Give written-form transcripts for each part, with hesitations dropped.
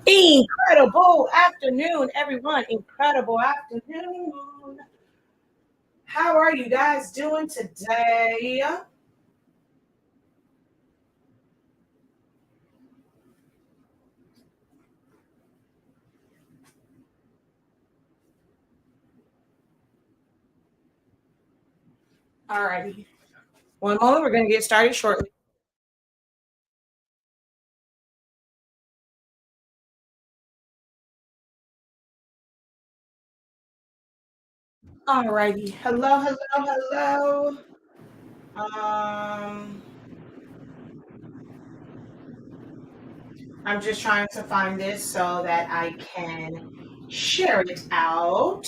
Incredible afternoon, everyone. Incredible afternoon. How are you guys doing today? All righty. One moment. We're going to get started shortly. All righty. Hello, hello, hello. Um, I'm just trying to find this so that I can share it out.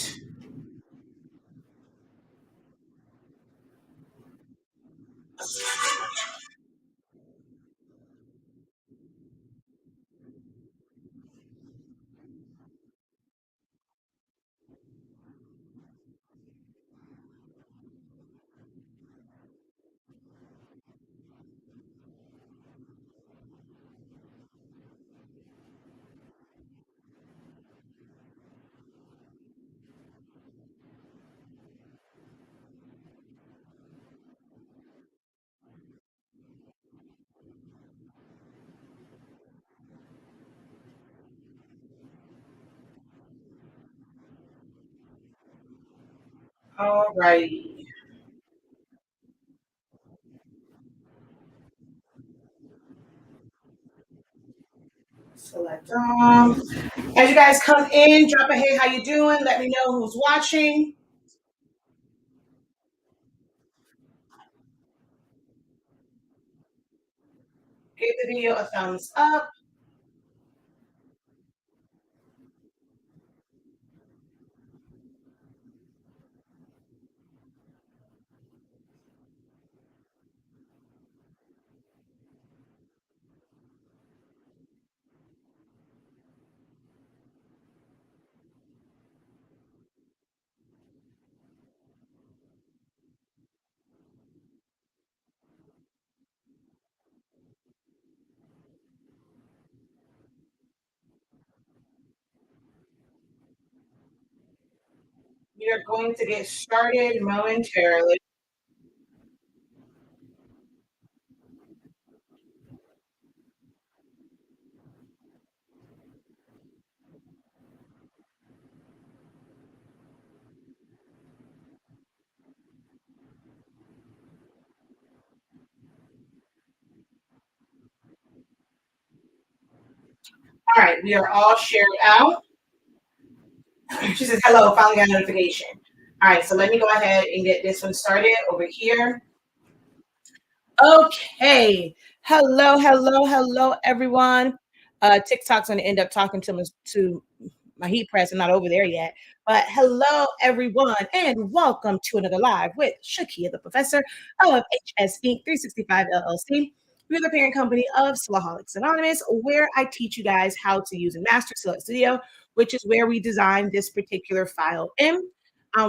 All righty. Select. As you guys come in, drop a hey, how you doing? Let me know who's watching. Give the video a thumbs up. We are going to get started momentarily. All right, we are all shared out. She says, hello, finally got a notification. All right, so let me go ahead and get this one started over here. Okay. Hello, hello, hello, everyone. TikTok's going to end up talking to my heat press. I'm not over there yet. But hello, everyone, and welcome to another live with Shakia, the professor of HSP 365 LLC. We're the parent company of Slaholics Anonymous, where I teach you guys how to use a master Select Studio, which is where we design this particular file in.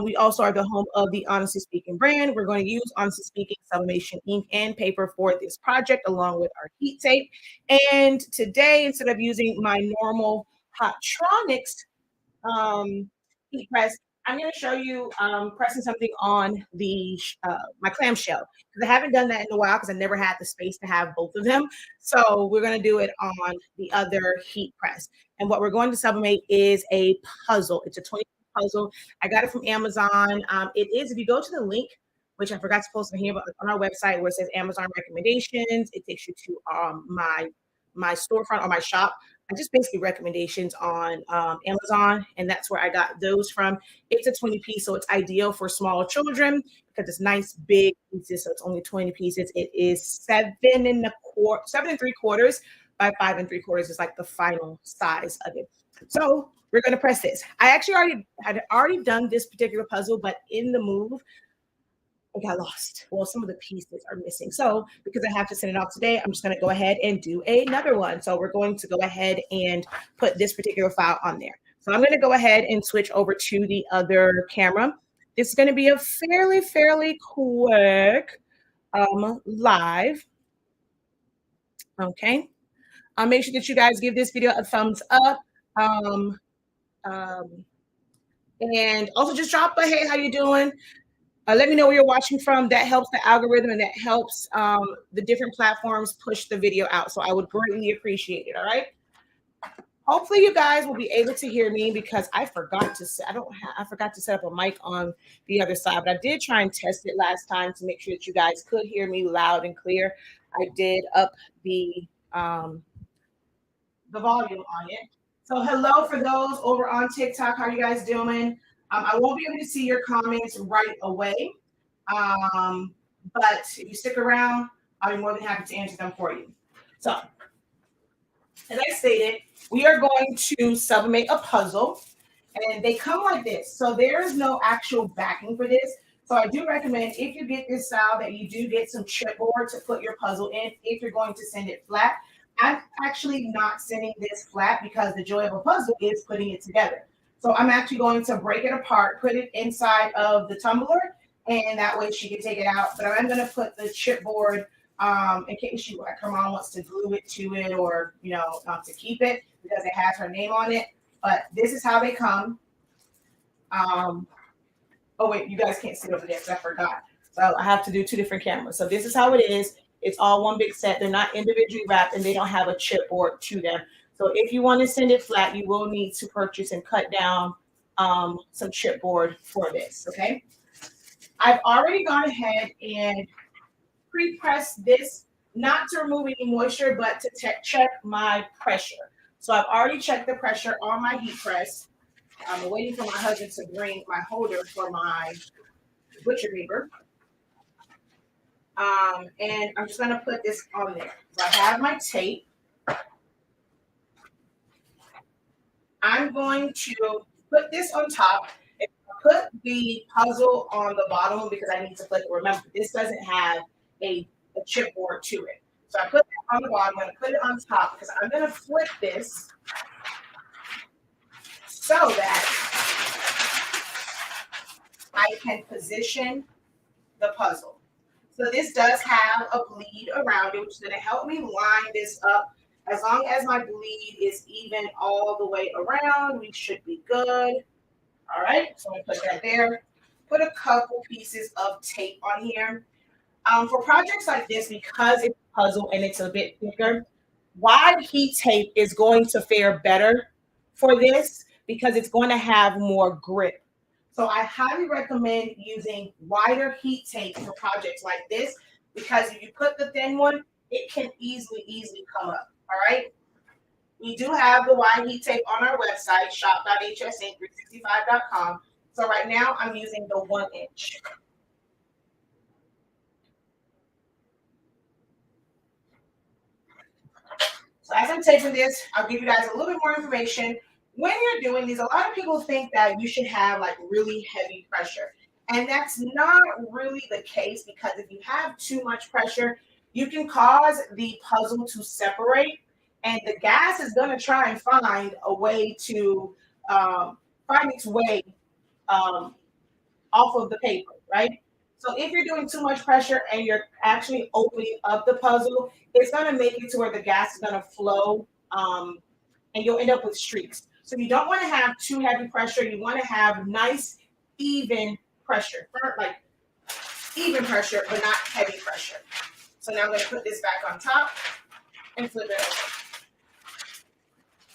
We also are the home of the Honestly Speaking brand. We're going to use Honestly Speaking Sublimation ink and paper for this project, along with our heat tape. And today, instead of using my normal Hotronics heat press, I'm going to show you pressing something on the my clamshell, because I haven't done that in a while because I never had the space to have both of them. So we're going to do it on the other heat press. And what we're going to sublimate is a puzzle. It's a 20 puzzle. I got it from Amazon. It is, if you go to the link, which I forgot to post in here, but on our website where it says Amazon recommendations, it takes you to my storefront or my shop. I just basically recommendations on Amazon, and that's where I got those from. It's a 20 piece, so it's ideal for small children because it's nice big pieces. So it's only 20 pieces. It is 7 3/4 by 5 3/4 is like the final size of it. So we're gonna press this. I actually had done this particular puzzle, but in the move, I got lost. Well, some of the pieces are missing. So because I have to send it off today, I'm just going to go ahead and do another one. So we're going to go ahead and put this particular file on there. So I'm going to go ahead and switch over to the other camera. This is going to be a fairly quick live. Okay. Make sure that you guys give this video a thumbs up. Um, um, and also just drop a hey, how you doing? Let me know where you're watching from. That helps the algorithm and that helps the different platforms push the video out. So I would greatly appreciate it. All right. Hopefully you guys will be able to hear me because I forgot to set. I forgot to set up a mic on the other side, but I did try and test it last time to make sure that you guys could hear me loud and clear. I did up the volume on it. So hello for those over on TikTok. How are you guys doing? I won't be able to see your comments right away. But if you stick around, I'll be more than happy to answer them for you. So, as I stated, we are going to sublimate a puzzle, and they come like this. So there is no actual backing for this. So I do recommend if you get this style that you do get some chipboard to put your puzzle in if you're going to send it flat. I'm actually not sending this flat because the joy of a puzzle is putting it together. So I'm actually going to break it apart, put it inside of the tumbler, and that way she can take it out. But I'm going to put the chipboard in case her mom wants to glue it to it or, to keep it because it has her name on it. But this is how they come. Oh, wait, you guys can't see it over there because I forgot. So I have to do two different cameras. So this is how it is. It's all one big set. They're not individually wrapped and they don't have a chipboard to them. So if you want to send it flat, you will need to purchase and cut down some chipboard for this, okay? I've already gone ahead and pre-pressed this, not to remove any moisture, but to check my pressure. So I've already checked the pressure on my heat press. I'm waiting for my husband to bring my holder for my butcher paper. And I'm just going to put this on there. So I have my tape. I'm going to put this on top and put the puzzle on the bottom because I need to flip it. Remember, this doesn't have a chipboard to it. So I put it on the bottom. I'm going to put it on top because I'm going to flip this so that I can position the puzzle. So this does have a bleed around it, which is going to help me line this up. As long as my bleed is even all the way around, we should be good. All right, so I'm going to put that there. Put a couple pieces of tape on here. For projects like this, because it's a puzzle and it's a bit thicker, wide heat tape is going to fare better for this because it's going to have more grip. So I highly recommend using wider heat tape for projects like this because if you put the thin one, it can easily come up. All right. We do have the wide heat tape on our website, shop.hsink365.com. So right now I'm using the 1 inch. So as I'm taping this, I'll give you guys a little bit more information. When you're doing these, a lot of people think that you should have like really heavy pressure. And that's not really the case because if you have too much pressure, you can cause the puzzle to separate and the gas is going to try and find a way to find its way off of the paper, right? So if you're doing too much pressure and you're actually opening up the puzzle, it's going to make it to where the gas is going to flow and you'll end up with streaks. So you don't want to have too heavy pressure. You want to have nice, even pressure, like even pressure, but not heavy pressure. So now I'm going to put this back on top and flip it over.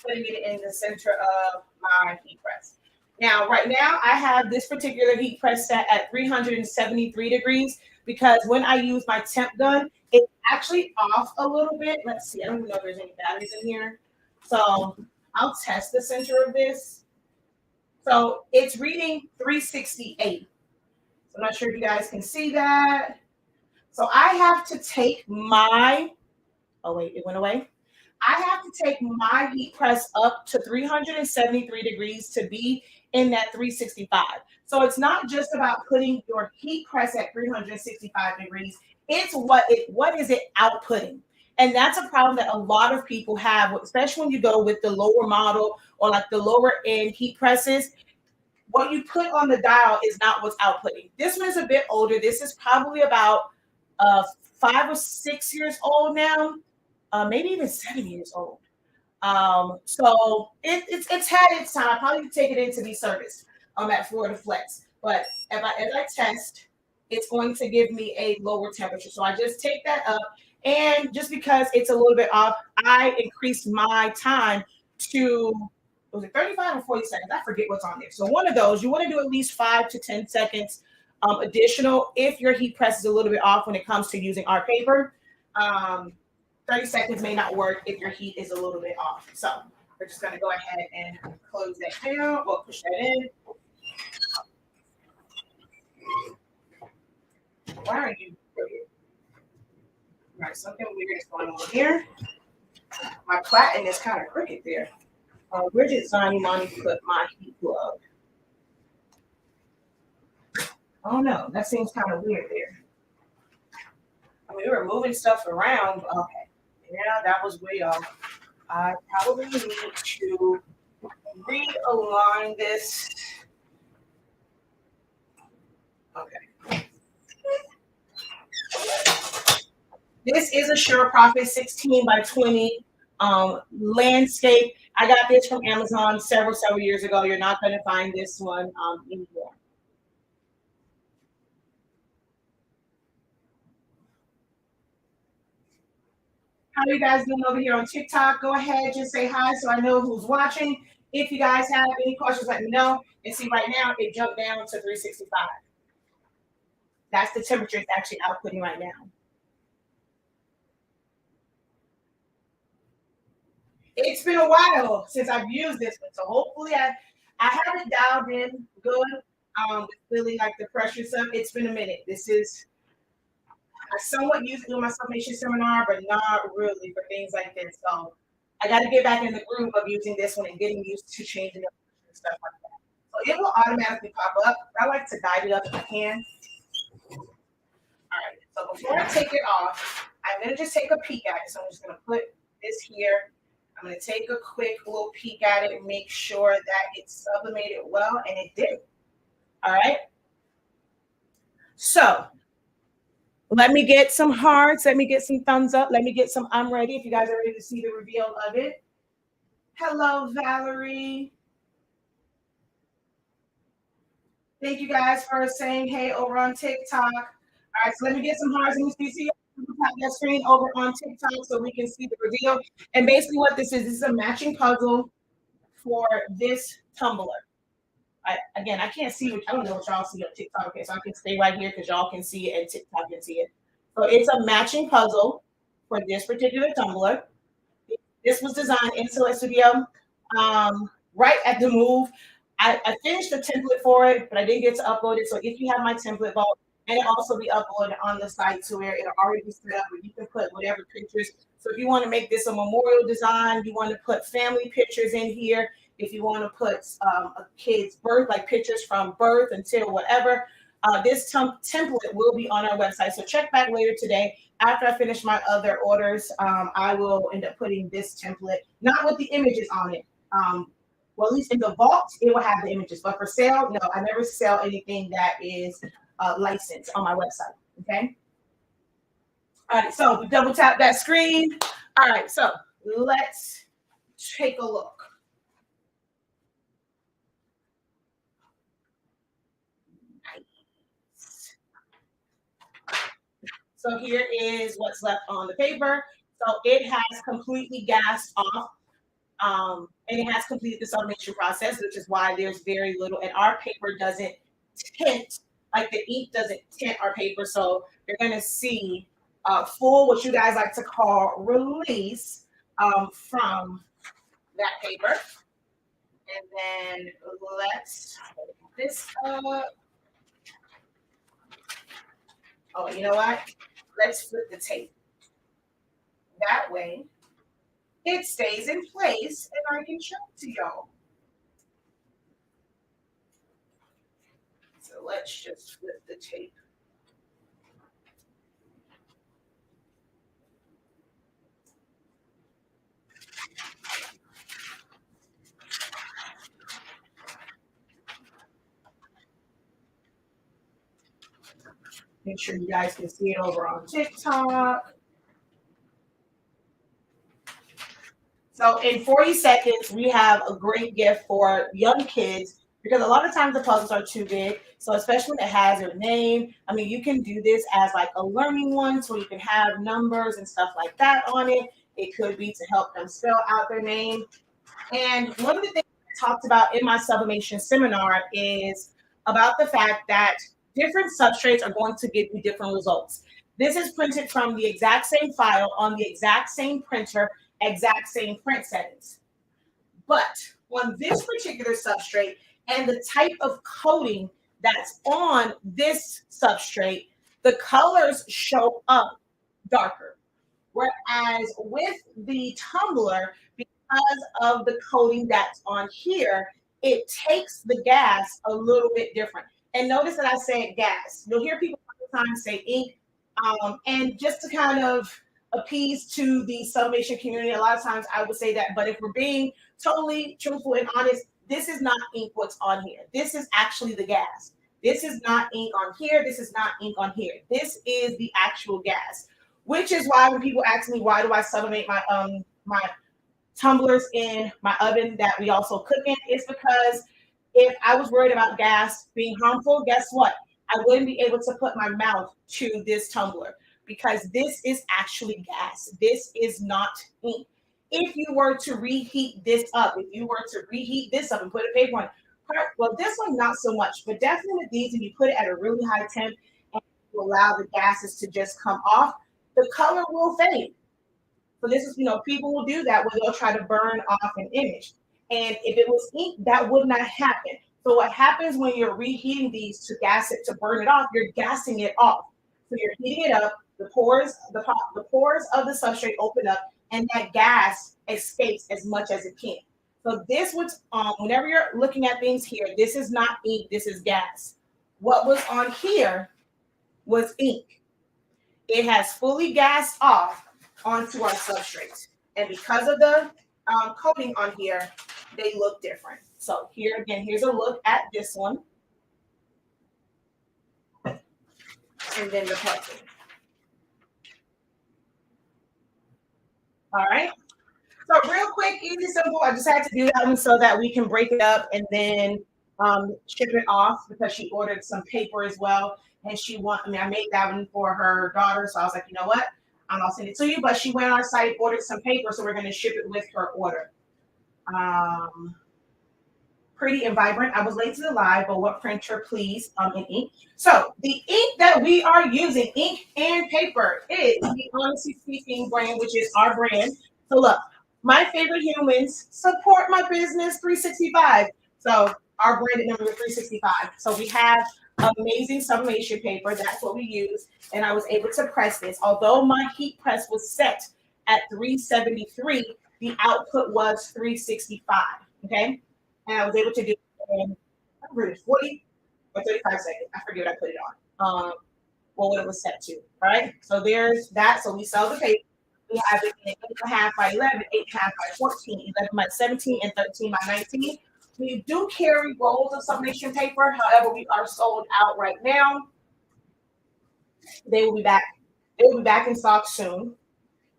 Putting it in the center of my heat press. Now, right now, I have this particular heat press set at 373 degrees because when I use my temp gun, it's actually off a little bit. Let's see. I don't even know if there's any batteries in here. So I'll test the center of this. So it's reading 368. So I'm not sure if you guys can see that. So I have to take my, oh wait, it went away. I have to take my heat press up to 373 degrees to be in that 365. So it's not just about putting your heat press at 365 degrees. It's what is it outputting? And that's a problem that a lot of people have, especially when you go with the lower model or like the lower end heat presses. What you put on the dial is not what's outputting. This one is a bit older. This is probably about 5 or 6 years old now. maybe even 7 years old. So it's had its time. I probably take it in to be serviced at Florida Flex. But as I test, it's going to give me a lower temperature. So I just take that up. And just because it's a little bit off, I increased my time to, was it 35 or 40 seconds? I forget what's on there. So one of those, you want to do at least 5 to 10 seconds additional if your heat press is a little bit off when it comes to using our paper. 30 seconds may not work if your heat is a little bit off. So we're just going to go ahead and close that down or push that in. Why are you crooked? All right, something weird is going on here. My platen is kind of crooked there. Where did Zani Mani put my heat glove? Oh no, that seems kind of weird there. I mean, we were moving stuff around. Okay, yeah, that was way off. I probably need to realign this. Okay. This is a Sure Profit 16 by 20 landscape. I got this from Amazon several years ago. You're not going to find this one anymore. How are you guys doing over here on TikTok? Go ahead, just say hi so I know who's watching. If you guys have any questions, let me know. And see, right now it jumped down to 365. That's the temperature it's actually outputting right now. It's been a while since I've used this one, so hopefully I have it dialed in good. Really like the pressure stuff. It's been a minute. This is I somewhat use it in my sublimation seminar, but not really for things like this. So I got to get back in the groove of using this one and getting used to changing the and stuff like that. So it will automatically pop up. I like to guide it up if I can. All right. So before I take it off, I'm gonna just take a peek at it. So I'm just gonna put this here. I'm going to take a quick little peek at it and make sure that it's sublimated well, and it did. All right. So let me get some hearts. Let me get some thumbs up. Let me get some I'm ready if you guys are ready to see the reveal of it. Hello, Valerie. Thank you guys for saying hey over on TikTok. All right, so let me get some hearts. Let me see that screen over on TikTok so we can see the reveal. And basically what this is a matching puzzle for this tumbler. Again, I can't see, I don't know what y'all see on TikTok. Okay, so I can stay right here because y'all can see it and TikTok can see it. So it's a matching puzzle for this particular tumbler. This was designed in Select Studio right at the move. I finished the template for it, but I didn't get to upload it. So if you have my template vault, and it also be uploaded on the site to where it'll already be set up where you can put whatever pictures. So if you want to make this a memorial design, you want to put family pictures in here. If you want to put a kid's birth, like pictures from birth until whatever, this template will be on our website. So check back later today. After I finish my other orders, I will end up putting this template, not with the images on it. Well, at least in the vault, it will have the images. But for sale, no, I never sell anything that is licensed on my website. Okay. All right. So we double tap that screen. All right. So let's take a look. So here is what's left on the paper. So it has completely gassed off. And it has completed the sublimation process, which is why there's very little, and our paper doesn't tint, like the ink doesn't tint our paper. So you're going to see full, what you guys like to call release from that paper. And then let's hold this up. Oh, you know what? Let's flip the tape. That way, it stays in place and I can show it to y'all. So let's just flip the tape. Make sure you guys can see it over on TikTok. So in 40 seconds, we have a great gift for young kids because a lot of times the puzzles are too big. So especially when it has your name, I mean, you can do this as like a learning one, so you can have numbers and stuff like that on it. It could be to help them spell out their name. And one of the things I talked about in my sublimation seminar is about the fact that different substrates are going to give you different results. This is printed from the exact same file on the exact same printer, exact same print settings. But on this particular substrate and the type of coating that's on this substrate, the colors show up darker. Whereas with the tumbler, because of the coating that's on here, it takes the gas a little bit different. And notice that I said gas. You'll hear people all the time say ink. And just to kind of appease to the sublimation community, a lot of times I would say that. But if we're being totally truthful and honest, this is not ink what's on here. This is actually the gas. This is not ink on here. This is not ink on here. This is the actual gas, which is why when people ask me why do I sublimate my tumblers in my oven that we also cook in, it's because if I was worried about gas being harmful, guess what? I wouldn't be able to put my mouth to this tumbler because this is actually gas. This is not ink. If you were to reheat this up, if you were to reheat this up and put a paper on it, well, this one not so much, but definitely with these, if you put it at a really high temp and you allow the gases to just come off, the color will fade. So this is, people will do that where they'll try to burn off an image. And if it was ink, that would not happen. So what happens when you're reheating these to gas it, to burn it off, you're gassing it off. So you're heating it up, the pores of the substrate open up, and that gas escapes as much as it can. So this was, whenever you're looking at things here, this is not ink, this is gas. What was on here was ink. It has fully gassed off onto our substrates. And because of the coating on here, they look different. So here again, here's a look at this one. And then the puzzle. All right. So real quick, easy, simple. I just had to do that one so that we can break it up and then ship it off because she ordered some paper as well. And I made that one for her daughter. So I was like, you know what? I'll send it to you. But she went on our site, ordered some paper. So we're going to ship it with her order. Pretty and vibrant. I was late to the live, but what printer, please? In ink. So the ink that we are using, ink and paper, is the Honestly SpINKing brand, which is our brand. So look, my favorite humans support my business 365. So our branded number is 365. So we have amazing sublimation paper. That's what we use. And I was able to press this. Although my heat press was set at 373, the output was 365. Okay. And I was able to do it in 40 or 35 seconds. I forget what I put it on. What it was set to. All right. So there's that. So we sell the paper. We have it in 8.5 by 11, 8.5 by 14, 11 by 17, and 13 by 19. We do carry rolls of sublimation paper. However, we are sold out right now. They will be back. They will be back in stock soon.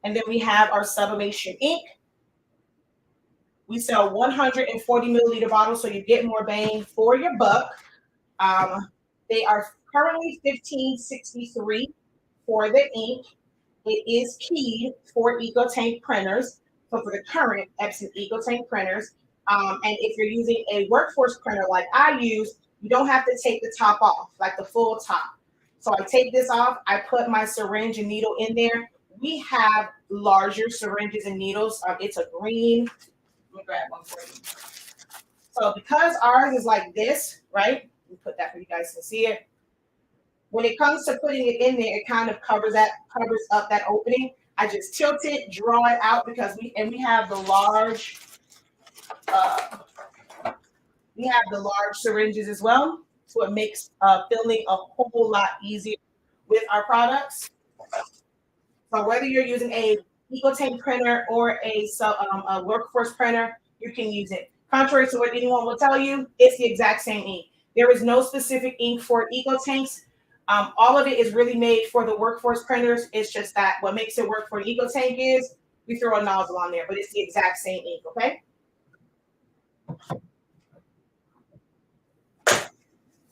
And then we have our sublimation ink. We sell 140 milliliter bottles, so you get more bang for your buck. They are currently $15.63 for the ink. It is keyed for EcoTank printers. So for the current Epson EcoTank printers, and if you're using a workforce printer like I use, you don't have to take the top off, like the full top. So I take this off, I put my syringe and needle in there. We have larger syringes and needles. It's a green. Let me grab one for you. So because ours is like this, right? Let me put that for you guys to see it. When it comes to putting it in there, it kind of covers up that opening. I just tilt it, draw it out because we have the large syringes as well. So it makes filling a whole lot easier with our products. So whether you're using a EcoTank printer or a workforce printer, you can use it. Contrary to what anyone will tell you, it's the exact same ink. There is no specific ink for EcoTanks. All of it is really made for the workforce printers. It's just that what makes it work for an EcoTank is we throw a nozzle on there, but it's the exact same ink, okay?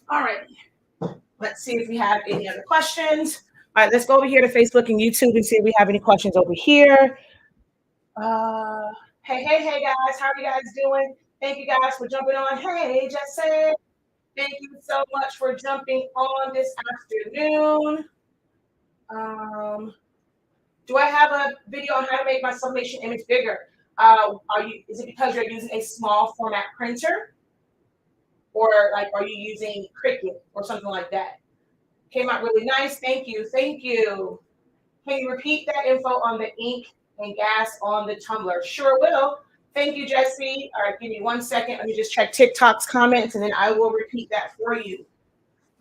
All right. Let's see if we have any other questions. All right, let's go over here to Facebook and YouTube and see if we have any questions over here. Hey guys, how are you guys doing? Thank you guys for jumping on. Hey, Jesse, thank you so much for jumping on this afternoon. Do I have a video on how to make my sublimation image bigger? Is it because you're using a small format printer? Or like, are you using Cricut or something like that? Came out really nice. Thank you. Thank you. Can you repeat that info on the ink and gas on the tumbler? Sure will. Thank you, Jesse. All right, give me 1 second. Let me just check TikTok's comments, and then I will repeat that for you.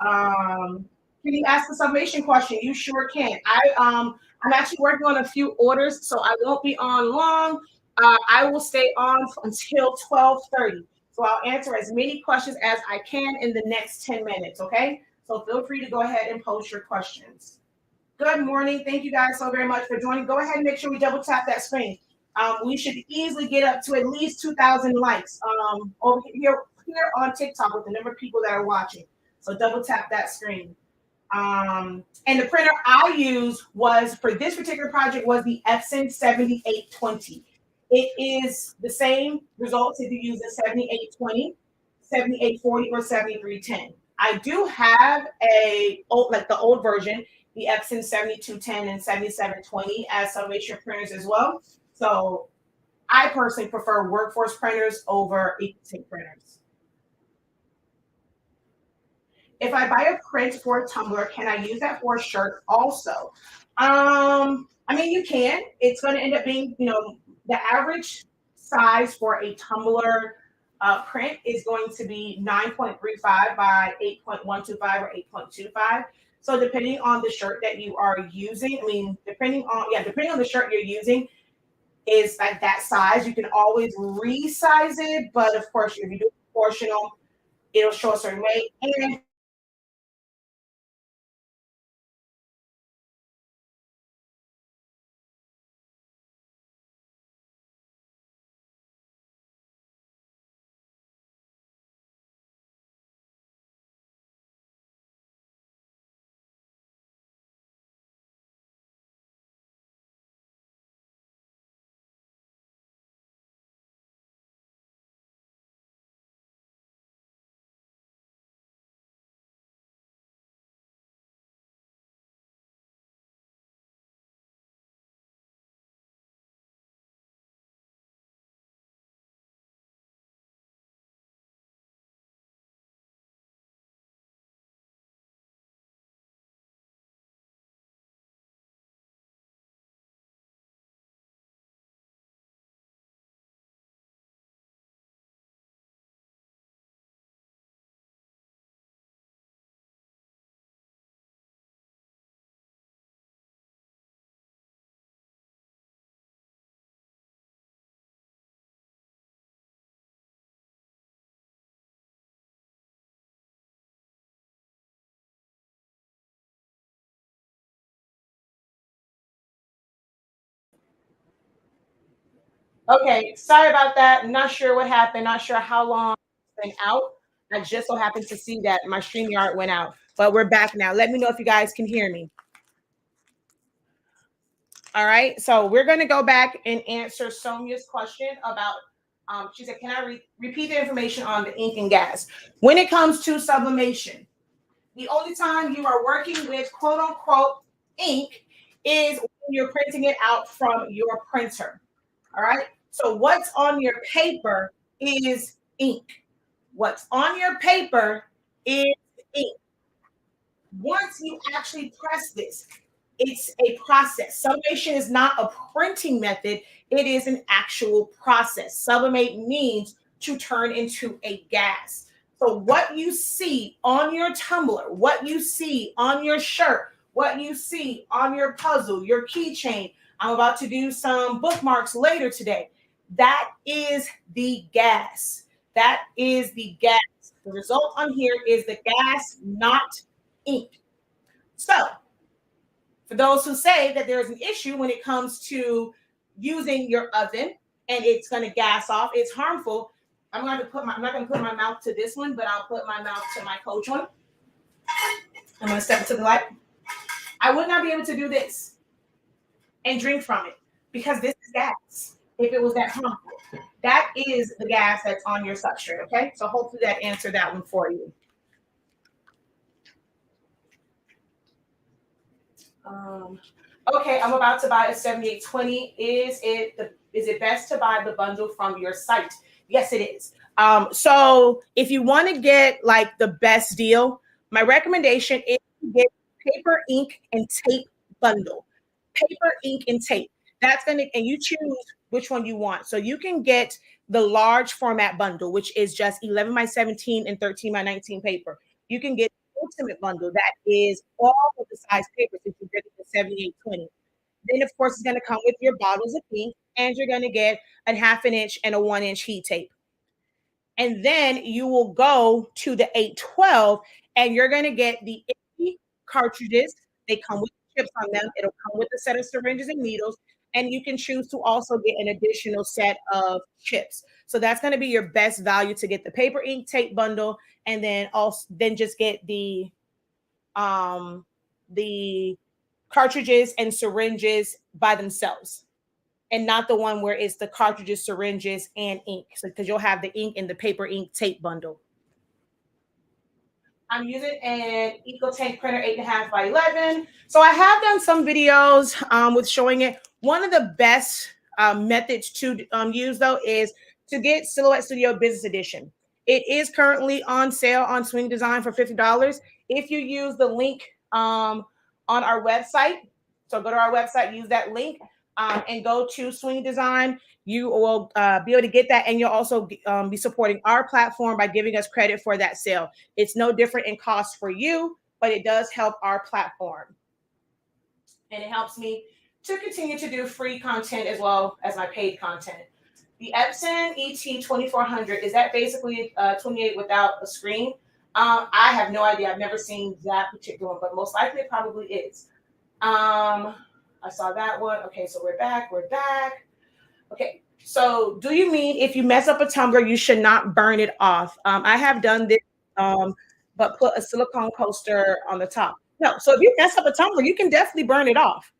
Can you ask the sublimation question? You sure can. I'm actually working on a few orders, so I won't be on long. I will stay on until 12:30. So I'll answer as many questions as I can in the next 10 minutes, okay? So feel free to go ahead and post your questions. Good morning. Thank you guys so very much for joining. Go ahead and make sure we double tap that screen. We should easily get up to at least 2,000 likes over here on TikTok with the number of people that are watching. So double tap that screen. And the printer I used was for this particular project was the Epson 7820. It is the same results if you use the 7820, 7840, or 7310. I do have the old version, the Epson 7210 and 7720 as sublimation printers as well. So I personally prefer workforce printers over ink printers. If I buy a print for a tumbler, can I use that for a shirt also? I mean, you can. It's going to end up being, the average size for a tumbler print is going to be 9.35 by 8.125 or 8.25. So depending on the shirt that you are using, depending on the shirt you're using is like that size. You can always resize it, but of course, if you do proportional, it'll show a certain way. And okay, sorry about that. Not sure what happened. Not sure how long it's been out. I just so happened to see that my StreamYard went out, but we're back now. Let me know if you guys can hear me. All right, so we're going to go back and answer Sonia's question about, she said, can I repeat the information on the ink and gas? When it comes to sublimation, the only time you are working with quote unquote ink is when you're printing it out from your printer. All right, so what's on your paper is ink. What's on your paper is ink. Once you actually press this, it's a process. Sublimation is not a printing method, it is an actual process. Sublimate means to turn into a gas. So what you see on your tumbler, what you see on your shirt, what you see on your puzzle, your keychain, I'm about to do some bookmarks later today. That is the gas. That is the gas. The result on here is the gas, not ink. So for those who say that there is an issue when it comes to using your oven and it's going to gas off. It's harmful. I'm not going to put my mouth to this one, but I'll put my mouth to my Coach one. I'm going to step to the light. I would not be able to do this and drink from it because this is gas. If it was that harmful, that is the gas that's on your substrate. Okay, so hopefully that answered that one for you. Okay, I'm about to buy a 7820. Is it best to buy the bundle from your site? Yes, it is. So if you want to get like the best deal, my recommendation is to get paper, ink, and tape bundle. Paper, ink, and tape. That's gonna, and you choose which one you want. So you can get the large format bundle, which is just 11 by 17 and 13 by 19 paper. You can get ultimate bundle that is all of the size papers if you get the 7820. Then of course it's going to come with your bottles of ink, and you're going to get a 1/2 inch and a 1 inch heat tape. And then you will go to the 812 and you're going to get the cartridges. They come with chips on them. It'll come with a set of syringes and needles, and you can choose to also get an additional set of chips. So that's going to be your best value to get the paper, ink, tape bundle, and then just get the cartridges and syringes by themselves, and not the one where it's the cartridges, syringes, and ink. So because you'll have the ink and the paper, ink, tape bundle. I'm using an EcoTank printer 8.5 by 11. So I have done some videos with showing it. One of the best methods to use though is to get Silhouette Studio Business Edition. It is currently on sale on Swing Design for $50. If you use the link on our website, so go to our website, use that link and go to Swing Design. You will be able to get that, and you'll also be supporting our platform by giving us credit for that sale. It's no different in cost for you, but it does help our platform. And it helps me to continue to do free content as well as my paid content. The Epson ET2400, is that basically 28 without a screen? I have no idea. I've never seen that particular one, but most likely it probably is. I saw that one. Okay, so we're back. Okay, so do you mean if you mess up a tumbler, you should not burn it off? I have done this, but put a silicone coaster on the top. No, so if you mess up a tumbler, you can definitely burn it off.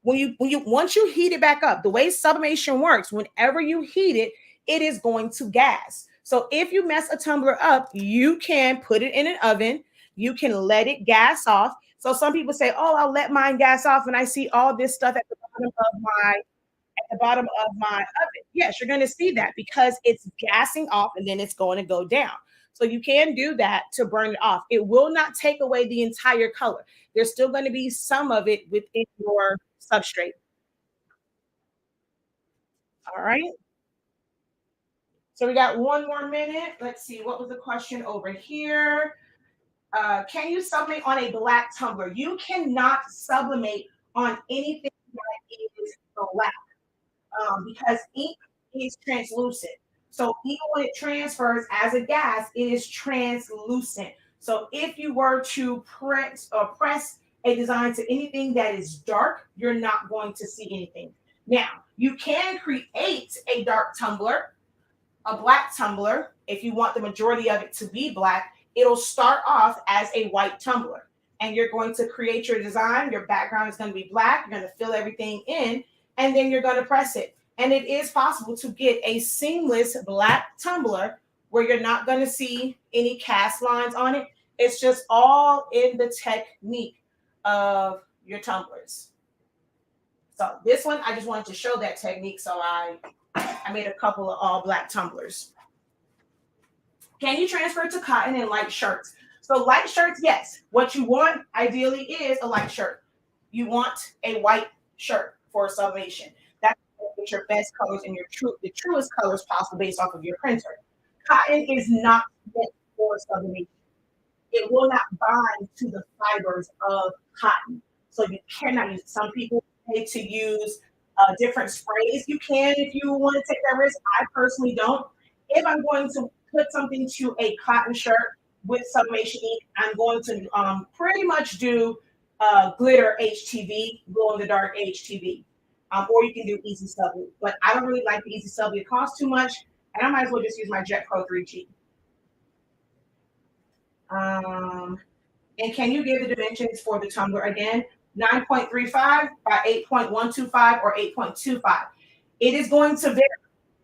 Once you heat it back up, the way sublimation works, whenever you heat it, it is going to gas. So if you mess a tumbler up, you can put it in an oven. You can let it gas off. So some people say, "Oh, I'll let mine gas off," and I see all this stuff at the bottom of my oven. Yes, you're going to see that because it's gassing off and then it's going to go down. So you can do that to burn it off. It will not take away the entire color. There's still going to be some of it within your substrate. All right. So we got one more minute. Let's see. What was the question over here? Can you sublimate on a black tumbler? You cannot sublimate on anything that is black because ink is translucent. So even when it transfers as a gas, it is translucent. So if you were to press a design to anything that is dark, you're not going to see anything. Now, you can create a dark tumbler, a black tumbler, if you want the majority of it to be black. It'll start off as a white tumbler, and you're going to create your design. Your background is going to be black. You're going to fill everything in, and then you're going to press it. And it is possible to get a seamless black tumbler where you're not going to see any cast lines on it. It's just all in the technique of your tumblers. So this one, I just wanted to show that technique. So I made a couple of all black tumblers. Can you transfer to cotton and light shirts? So light shirts, yes. What you want ideally is a light shirt. You want a white shirt for sublimation. That's your best colors and the truest colors possible based off of your printer. Cotton is not meant for sublimation. It will not bind to the fibers of cotton. So you cannot use it. Some people need to use different sprays. You can if you want to take that risk. I personally don't. If I'm going to put something to a cotton shirt with sublimation ink, I'm going to pretty much do glitter HTV, glow in the dark HTV. or you can do Easy Sublimate. But I don't really like the Easy Sublimate. It costs too much, and I might as well just use my Jet Pro 3G. And can you give the dimensions for the tumbler again? 9.35 by 8.125 or 8.25. It is going to vary.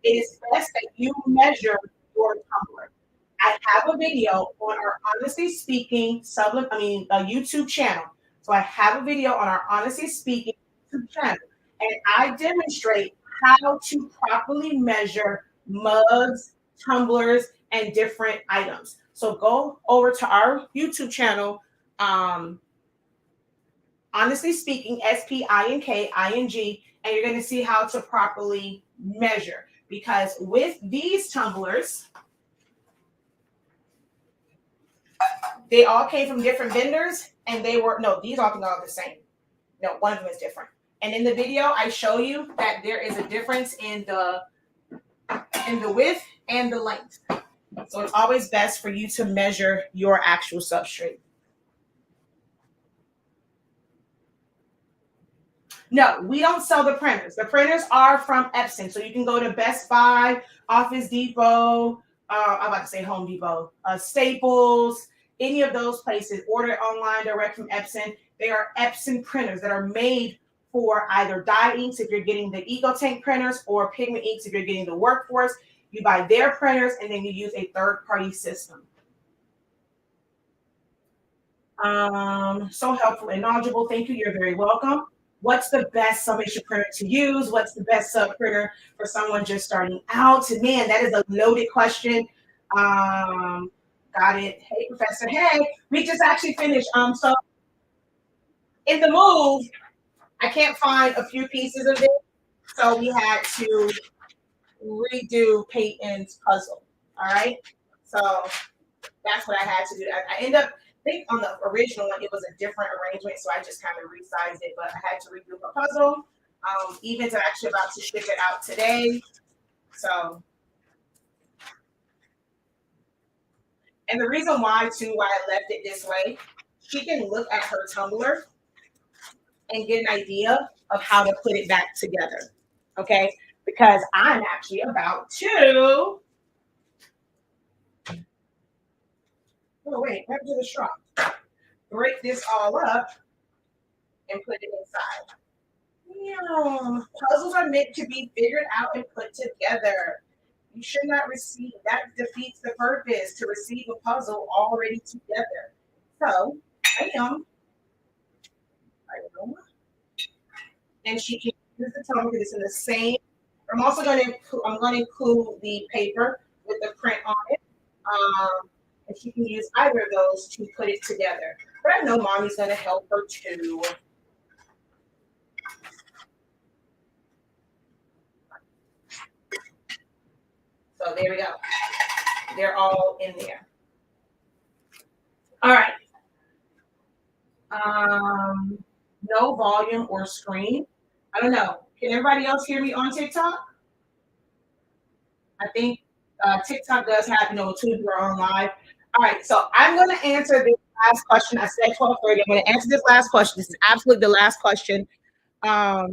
It is best that you measure your tumbler. I have a video on our Honestly Speaking YouTube channel. So I have a video on our Honestly Speaking YouTube channel, and I demonstrate how to properly measure mugs, tumblers, and different items. So go over to our YouTube channel, Honestly Speaking, SpINKing, and you're going to see how to properly measure. Because with these tumblers, they all came from different vendors, and these all are the same. No, one of them is different. And in the video, I show you that there is a difference in the width and the length. So it's always best for you to measure your actual substrate. No, we don't sell the printers. The printers are from Epson. So you can go to Best Buy, Office Depot, I'm about to say Home Depot, Staples, any of those places. Order it online direct from Epson. They are Epson printers that are made for either dye inks if you're getting the Eco Tank printers, or pigment inks if you're getting the Workforce. You buy their printers, and then you use a third-party system. So helpful and knowledgeable. Thank you. You're very welcome. What's the best summation printer to use? What's the best sub printer for someone just starting out? Man, that is a loaded question. Got it. Hey, Professor. Hey, we just actually finished. So in the move, I can't find a few pieces of it, so we had to redo Peyton's puzzle. All right, so that's what I had to do. I end up, I think on the original one, it was a different arrangement, so I just kind of resized it, but I had to redo her puzzle. Even's actually about to ship it out today. So, and the reason why I left it this way, she can look at her tumbler and get an idea of how to put it back together. Okay, because I'm actually about to. Oh, wait, what to the straw? Break this all up and put it inside. Yeah. Puzzles are meant to be figured out and put together. You should not receive, that defeats the purpose, to receive a puzzle already together. So, I know. And she can use the tumbler because it's in the same. I'm also going to include the paper with the print on it. And she can use either of those to put it together. But I know Mommy's going to help her too. So there we go. They're all in there. All right. No volume or screen. I don't know. Can everybody else hear me on TikTok? I think TikTok does have, Tumbler on live. All right, so I'm going to answer this last question. I said 12:30. I'm going to answer this last question. This is absolutely the last question. Oh,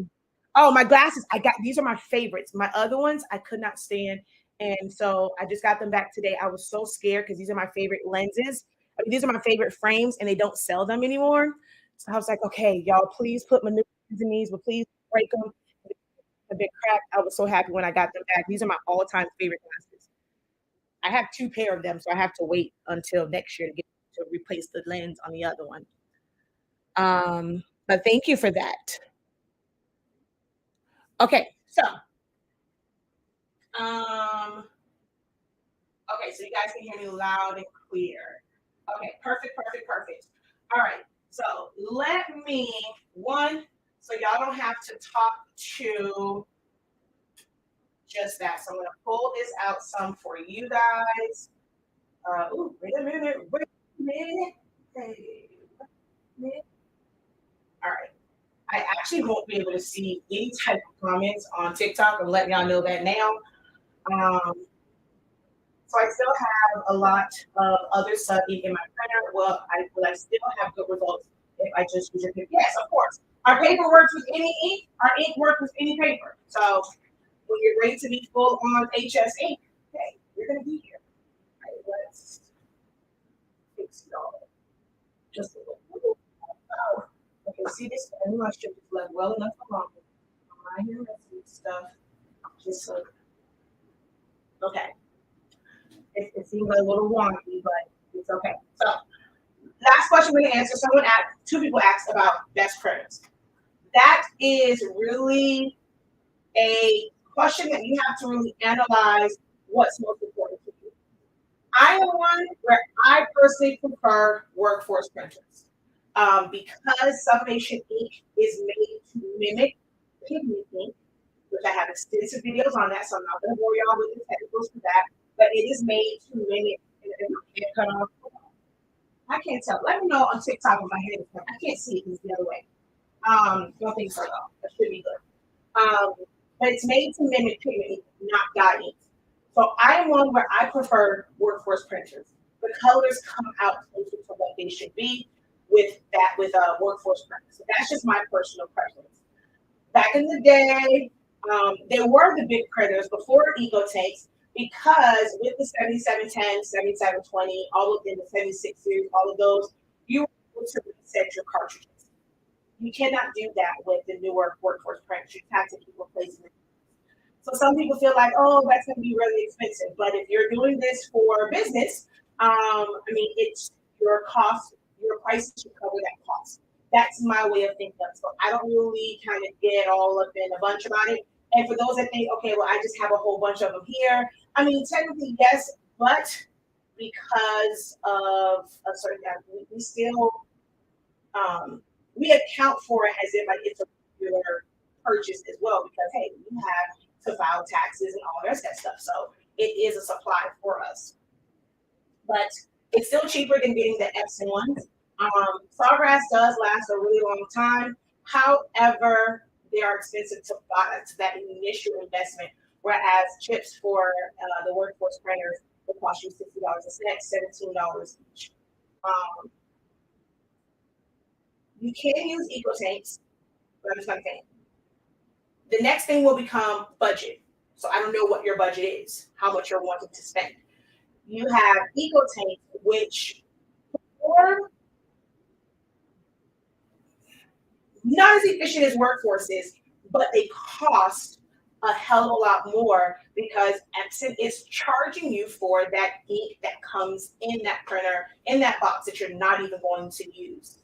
my glasses. These are my favorites. My other ones I could not stand. And so I just got them back today. I was so scared because these are my favorite lenses. I mean, these are my favorite frames, and they don't sell them anymore. So I was like, okay, y'all, please put my new lenses in these, but please break them. A bit cracked. I was so happy when I got them back. These are my all-time favorite glasses. I have 2 pair of them, so I have to wait until next year to replace the lens on the other one. But thank you for that. Okay, so okay, so you guys can hear me loud and clear. Okay, perfect. All right, so let me so y'all don't have to talk to just that. So I'm gonna pull this out some for you guys. Wait a minute. Hey, all right. I actually won't be able to see any type of comments on TikTok. I'm letting y'all know that now. So I still have a lot of other sub ink in my printer. Will I still have good results if I just use your pick? Yes, of course. Our paper works with any ink. Our ink works with any paper. So when you're ready to be full on HS ink, hey, you're gonna be here. All right, let's fix it all. Just a little. Oh, okay. See this? I knew I should have left well enough alone. Right here, let's do stuff. Just so. Okay. It seems a little wonky, but it's okay. So, last question we're gonna answer. Two people asked about best printers. That is really a question that you have to really analyze what's most important to you. I am one where I personally prefer workforce printers because Sublimation ink is made to mimic pigment ink, which I have extensive videos on that, so I'm not going to bore y'all with the technicals for that. But it is made to mimic. Cut off. I can't tell. Let me know on TikTok if my hand is cut. I can't see it. It's the other way. Don't think so though. That should be good. But it's made to mimic pigment ink, not dye ink. So I am one where I prefer workforce printers. The colors come out closer to what they should be with workforce printers. So that's just my personal preference. Back in the day, there were the big printers before eco tanks because with the 7710, 7720, all of in the 76 series, all of those, you were able to reset your cartridges. You cannot do that with the newer workforce printers. You have to keep replacing it. So some people feel like, oh, that's going to be really expensive. But if you're doing this for business, it's your cost, your price should cover that cost. That's my way of thinking. So I don't really kind of get all up in a bunch about it. And for those that think, okay, well, I just have a whole bunch of them here. I mean, technically, yes, but because of a certain, we still, we account for it as if like it's a regular purchase as well, because hey, we have to file taxes and all the rest of that stuff. So it is a supply for us. But it's still cheaper than getting the Epson ones. Sawgrass does last a really long time. However, they are expensive to buy to that initial investment, whereas chips for the workforce printers will cost you $60 a set, $17 each. You can use eco tanks, but I'm just not saying. The next thing will become budget. So I don't know what your budget is, how much you're wanting to spend. You have eco tanks, which are not as efficient as workforce is, but they cost a hell of a lot more because Epson is charging you for that ink that comes in that printer, in that box that you're not even going to use.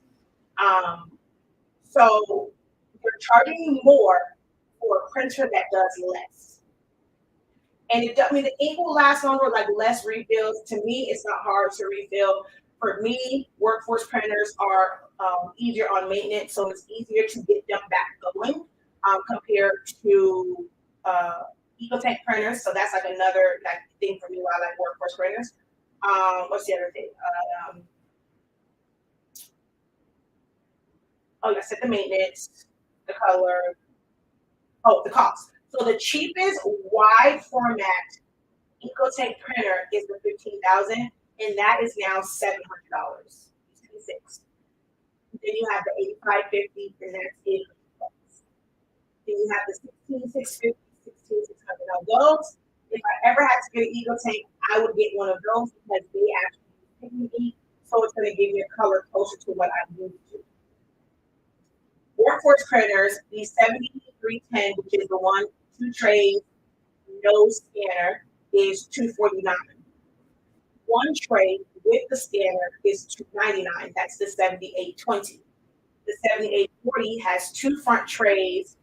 So they're charging you more for a printer that does less. And the ink will last longer, like less refills. To me, it's not hard to refill. For me, workforce printers are easier on maintenance, so it's easier to get them back going compared to EcoTank printers. So that's like another thing for me why I like workforce printers. What's the other thing? I said the maintenance, the color. Oh, the cost. So the cheapest wide format EcoTank printer is the 15,000, and that is now $700. Then you have the 8550, and that's $800. Then you have the 16650, 16600. Now those, if I ever had to get an EcoTank, I would get one of those because they actually use, so it's going to give me a color closer to what I'm used to. Workforce printers, the 7310, which is the one, 2 trays, no scanner, is $249. 1 tray with the scanner is $299. That's the 7820. The 7840 has 2 front trays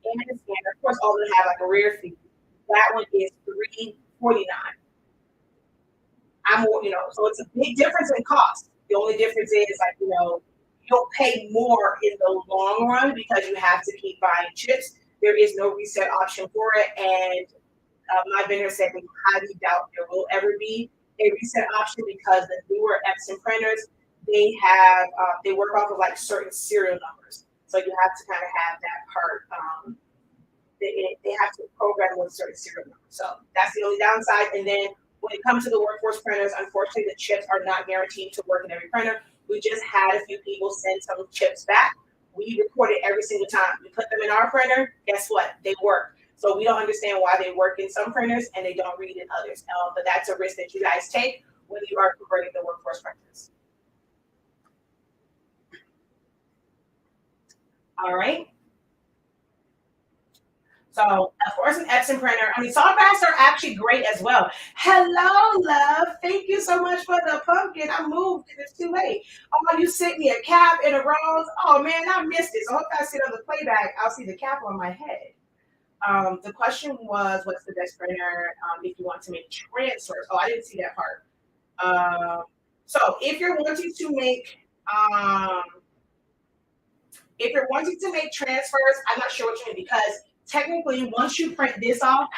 and a scanner. Of course, all of them have like a rear fee. That one is $349. So it's a big difference in cost. The only difference is you'll pay more in the long run because you have to keep buying chips. There is no reset option for it, and my vendor said they highly doubt there will ever be a reset option because the newer Epson printers, they work off of like certain serial numbers, so you have to kind of have that part. They have to program with certain serial numbers, so that's the only downside. And then when it comes to the workforce printers, unfortunately, the chips are not guaranteed to work in every printer. We just had a few people send some chips back we record it every single time. We put them in our printer, guess what? They work. So we don't understand why they work in some printers and they don't read in others. But that's a risk that you guys take when you are converting the workforce printers. All right. So, of course, an Epson printer. I mean, softbacks are actually great as well. Hello, love. Thank you so much for the pumpkin. I moved and it's too late. Oh, you sent me a cap and a rose. Oh, man, I missed it. So, if I sit on the playback, I'll see the cap on my head. The question was, what's the best printer if you want to make transfers? Oh, I didn't see that part. So, if you're wanting to make transfers, I'm not sure what you mean because technically, once you print this off,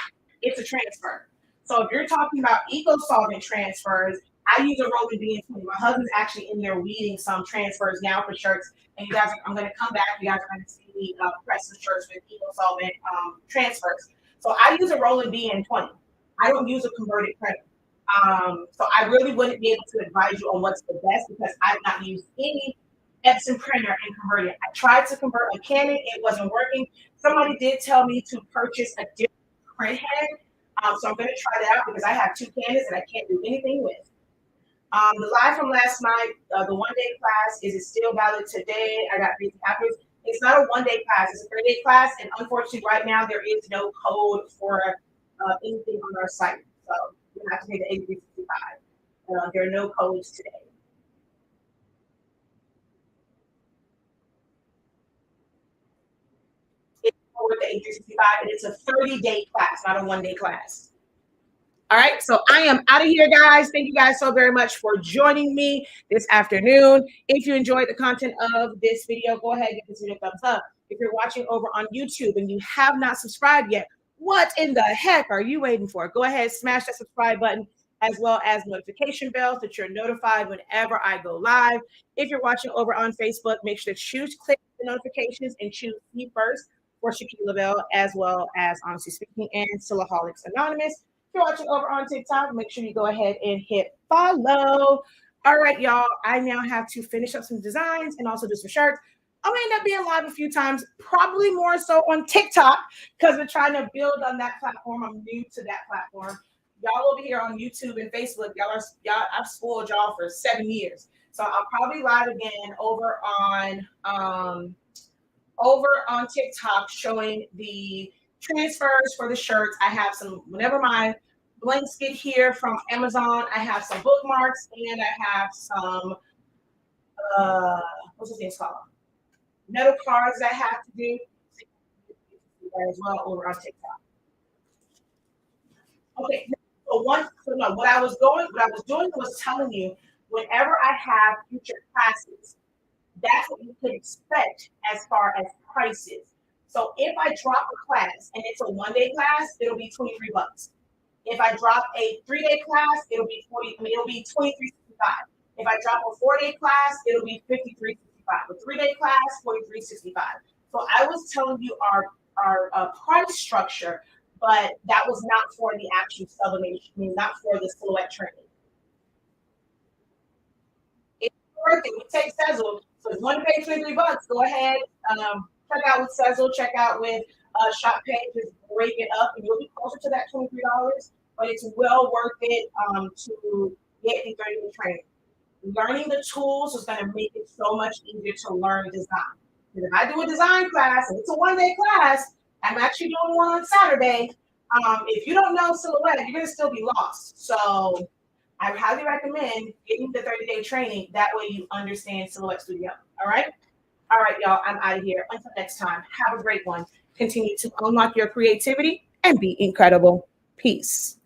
it's a transfer. So if you're talking about eco-solvent transfers, I use a rolling bean. My husband's actually in there weeding some transfers now for shirts. And you guys, I'm going to come back. You guys are going to see me press some shirts with eco-solvent transfers. So I use a rolling bean 20. I don't use a converted printer. So I really wouldn't be able to advise you on what's the best because I've not used any Epson printer and converted. I tried to convert a Canon, it wasn't working. Somebody did tell me to purchase a different print head, so I'm going to try that out because I have two Canons that I can't do anything with. The live from last night, the one-day class, is it still valid today? I got busy afterwards. It's not a one-day class; it's a 3-day class, and unfortunately, right now there is no code for anything on our site, so you have to pay the $83.65. There are no codes today. With the $83.65, and it's a 30-day class, not a one-day class. All right, so I am out of here, guys. Thank you guys so very much for joining me this afternoon. If you enjoyed the content of this video, go ahead and give this video a thumbs up. If you're watching over on YouTube and you have not subscribed yet, what in the heck are you waiting for? Go ahead, smash that subscribe button as well as notification bell so that you're notified whenever I go live. If you're watching over on Facebook, make sure to click the notifications and choose me first for Shaquille Bell, as well as Honestly Speaking and Stillaholics Anonymous. If you're watching over on TikTok, make sure you go ahead and hit follow. All right, y'all. I now have to finish up some designs and also do some shirts. I'm going to end up being live a few times, probably more so on TikTok because we're trying to build on that platform. I'm new to that platform. Y'all over here on YouTube and Facebook, I've spoiled y'all for 7 years. So I'll probably live again over on TikTok showing the transfers for the shirts. I have some, whenever my blanks get here from Amazon, I have some bookmarks and I have some, what's this thing called? Metal cards that I have to do as well over on TikTok. Okay, what I was doing was telling you whenever I have future classes, that's what you can expect as far as prices. So if I drop a class and it's a one-day class, it'll be $23. If I drop a 3-day class, it'll be $23.65. If I drop a 4-day class, it'll be $53.65. A 3-day class, $43.65. So I was telling you our price structure, but that was not for the actual sublimation, not for the silhouette training. It's worth it. We take Sezzle. So if you want to pay $23, go ahead. Check out with Sezzle. Check out with Shop Pay. Just break it up, and you'll be closer to that $23. But it's well worth it to get the 30-day training. Learning the tools is going to make it so much easier to learn design. Because if I do a design class and it's a one-day class, I'm actually doing one on Saturday. If you don't know silhouette, you're going to still be lost. So I highly recommend getting the 30-day training. That way you understand Silhouette Studio. All right? All right, y'all. I'm out of here. Until next time, have a great one. Continue to unlock your creativity and be incredible. Peace.